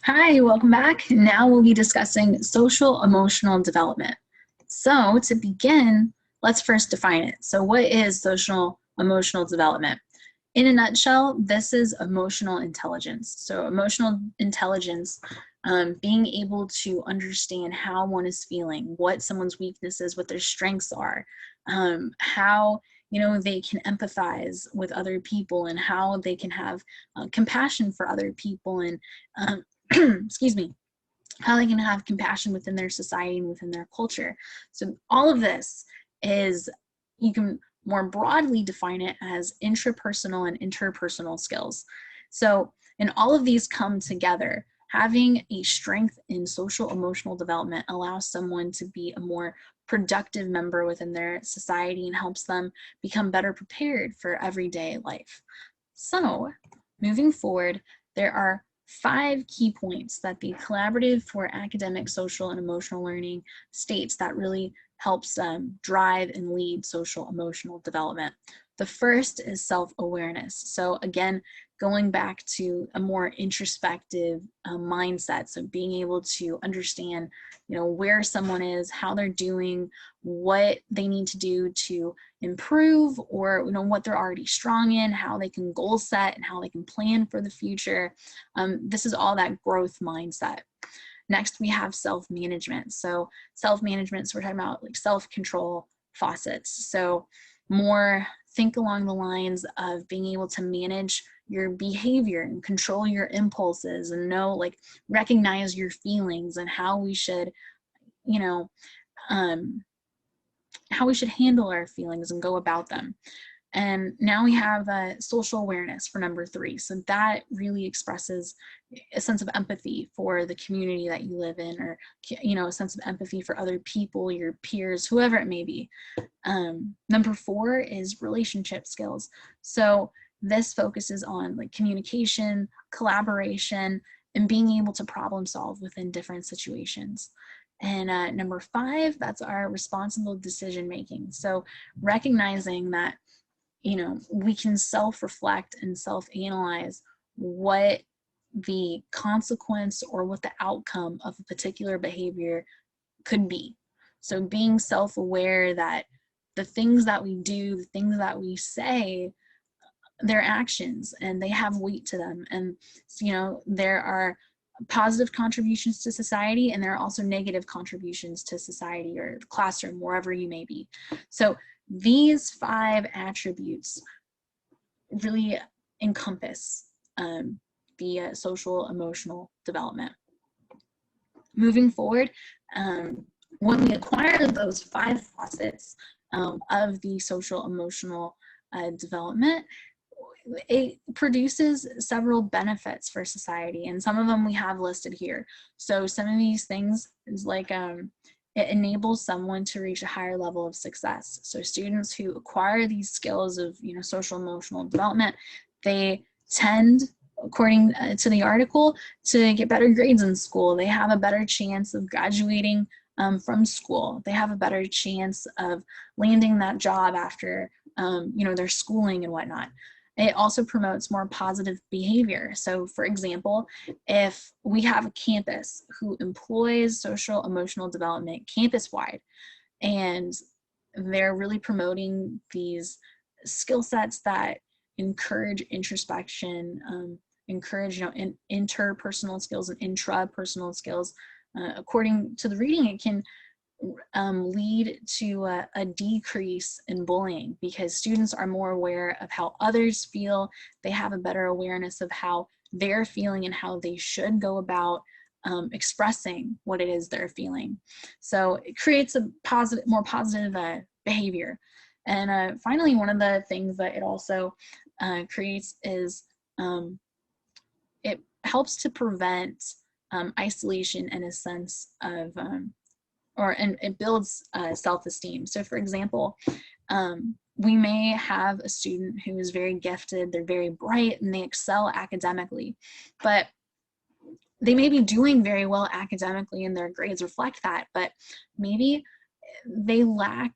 Hi, welcome back. Now we'll be discussing social emotional development. So to begin, let's first define it. So what is social emotional development? In a nutshell, this is emotional intelligence. So emotional intelligence, being able to understand how one is feeling, what someone's weaknesses, what their strengths are, how they can empathize with other people, and how they can have compassion for other people, and um, excuse me, how they can have compassion within their society and within their culture. So all of this is, you can more broadly define it as intrapersonal and interpersonal skills. So, and all of these come together. Having a strength in social emotional development allows someone to be a more productive member within their society and helps them become better prepared for everyday life. So, moving forward, there are 5 key points that the Collaborative for Academic, Social, and Emotional Learning states that really helps drive and lead social emotional development. The first is self-awareness. So again, going back to a more introspective mindset. So being able to understand, where someone is, how they're doing, what they need to do to improve, or what they're already strong in, how they can goal set and how they can plan for the future. This is all that growth mindset. Next, we have self-management. So self-management, so we're talking about like self-control faucets. So more think along the lines of being able to manage your behavior and control your impulses, and recognize your feelings and how we should, you know, um, how we should handle our feelings and go about them. And now we have social awareness for number 3. So that really expresses a sense of empathy for the community that you live in, or a sense of empathy for other people, your peers, whoever it may be. Number 4 is relationship skills. So this focuses on like communication, collaboration, and being able to problem solve within different situations. And number 5, that's our responsible decision making. So recognizing that we can self-reflect and self-analyze what the consequence or what the outcome of a particular behavior could be. So being self-aware that the things that we do, the things that we say, they're actions and they have weight to them. And there are positive contributions to society, and there are also negative contributions to society or classroom, wherever you may be. So these 5 attributes really encompass the social emotional development. Moving forward, when we acquire those 5 facets of the social emotional development, it produces several benefits for society, and some of them we have listed here. So some of these things is like it enables someone to reach a higher level of success. So students who acquire these skills of social emotional development, they tend, according to the article, to get better grades in school. They have a better chance of graduating from school. They have a better chance of landing that job after their schooling and whatnot. It also promotes more positive behavior. So for example, if we have a campus who employs social emotional development campus-wide, and they're really promoting these skill sets that encourage introspection, encourage interpersonal skills and intrapersonal skills. According to the reading, it can lead to a decrease in bullying, because students are more aware of how others feel. They have a better awareness of how they're feeling and how they should go about expressing what it is they're feeling. So it creates a more positive behavior. And finally, one of the things that it also creates is it helps to prevent isolation and a sense of and it builds self-esteem. So for example, we may have a student who is very gifted, they're very bright, and they excel academically, but they may be doing very well academically and their grades reflect that, but maybe they lack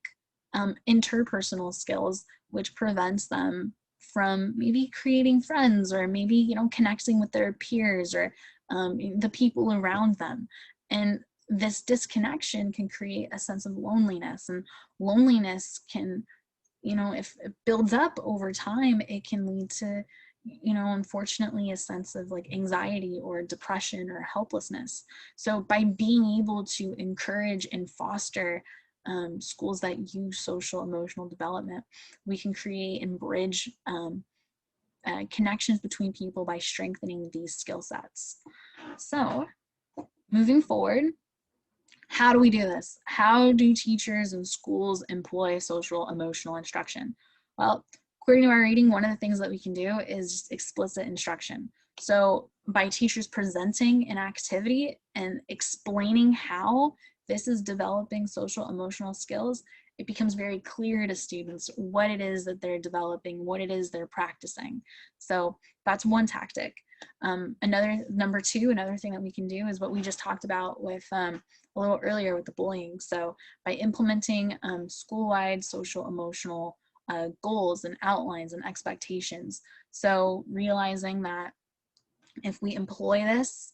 interpersonal skills, which prevents them from maybe creating friends, or maybe, you know, connecting with their peers, or the people around them. And this disconnection can create a sense of loneliness, and loneliness can, you know, if it builds up over time, it can lead to, you know, unfortunately, a sense of like anxiety or depression or helplessness. So by being able to encourage and foster schools that use social emotional development, we can create and bridge connections between people by strengthening these skill sets. So moving forward, how do we do this? How do teachers and schools employ social emotional instruction? Well, according to our reading, one of the things that we can do is just explicit instruction. So by teachers presenting an activity and explaining how this is developing social emotional skills, it becomes very clear to students what it is that they're developing, what it is they're practicing. So that's one tactic. Number two, another thing that we can do is what we just talked about with a little earlier with the bullying. So by implementing school-wide social emotional goals and outlines and expectations. So realizing that if we employ this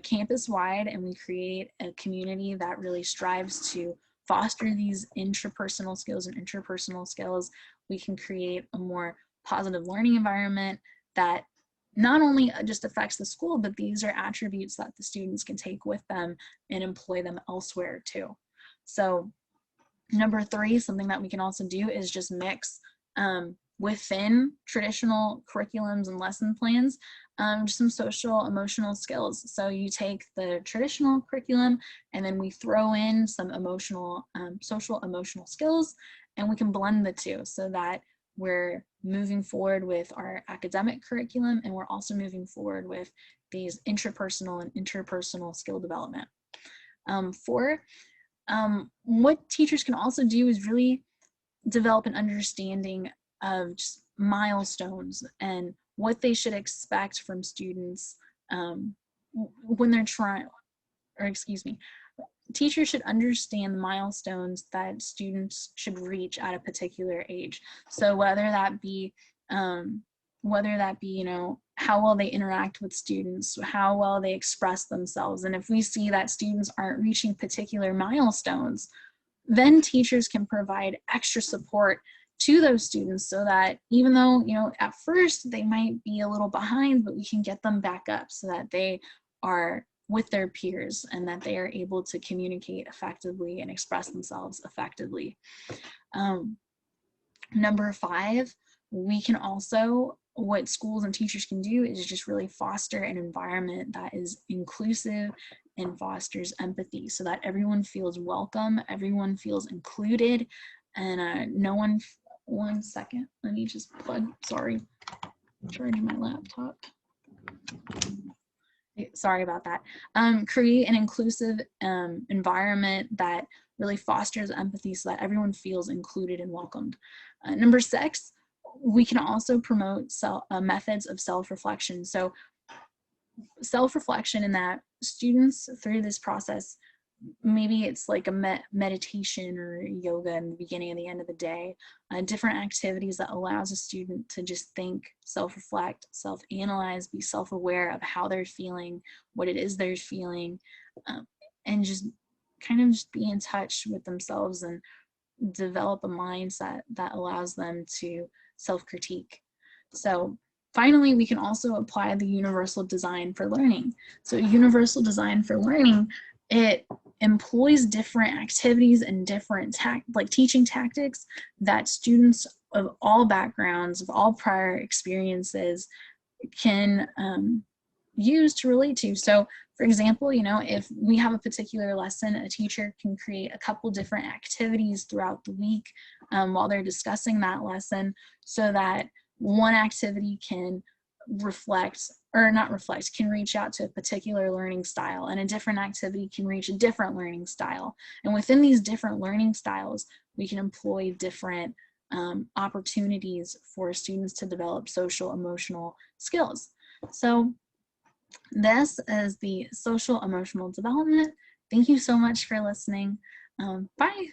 campus-wide and we create a community that really strives to foster these intrapersonal skills and interpersonal skills, we can create a more positive learning environment that not only just affects the school, but these are attributes that the students can take with them and employ them elsewhere too. So number three, something that we can also do is just mix within traditional curriculums and lesson plans, some social emotional skills. So you take the traditional curriculum and then we throw in some emotional, social emotional skills, and we can blend the two so that we're moving forward with our academic curriculum, and we're also moving forward with these intrapersonal and interpersonal skill development. Four, what teachers can also do is really develop an understanding of just milestones and what they should expect from students when they're trying, or excuse me, teachers should understand the milestones that students should reach at a particular age. So whether that be, you know, how well they interact with students, how well they express themselves. And if we see that students aren't reaching particular milestones, then teachers can provide extra support to those students so that even though, you know, at first they might be a little behind, but we can get them back up so that they are with their peers and that they are able to communicate effectively and express themselves effectively. Number five, we can also, what schools and teachers can do is just really foster an environment that is inclusive and fosters empathy so that everyone feels welcome, everyone feels included, and no one second, let me just plug, sorry, charging my laptop. Sorry about that. Create an inclusive environment that really fosters empathy so that everyone feels included and welcomed. Number six, we can also promote methods of self-reflection. So self-reflection in that students through this process, maybe it's like a meditation or yoga in the beginning and the end of the day, different activities that allows a student to just think, self-reflect, self-analyze, be self-aware of how they're feeling, what it is they're feeling, and just kind of just be in touch with themselves and develop a mindset that allows them to self-critique. So finally, we can also apply the universal design for learning. So universal design for learning, it employs different activities and different teaching tactics that students of all backgrounds, of all prior experiences can use to relate to. So for example, you know, if we have a particular lesson, a teacher can create a couple different activities throughout the week while they're discussing that lesson so that one activity can reflect, or not reflect, can reach out to a particular learning style, and a different activity can reach a different learning style. And within these different learning styles, we can employ different opportunities for students to develop social emotional skills. So this is the social emotional development. Thank you so much for listening. Bye.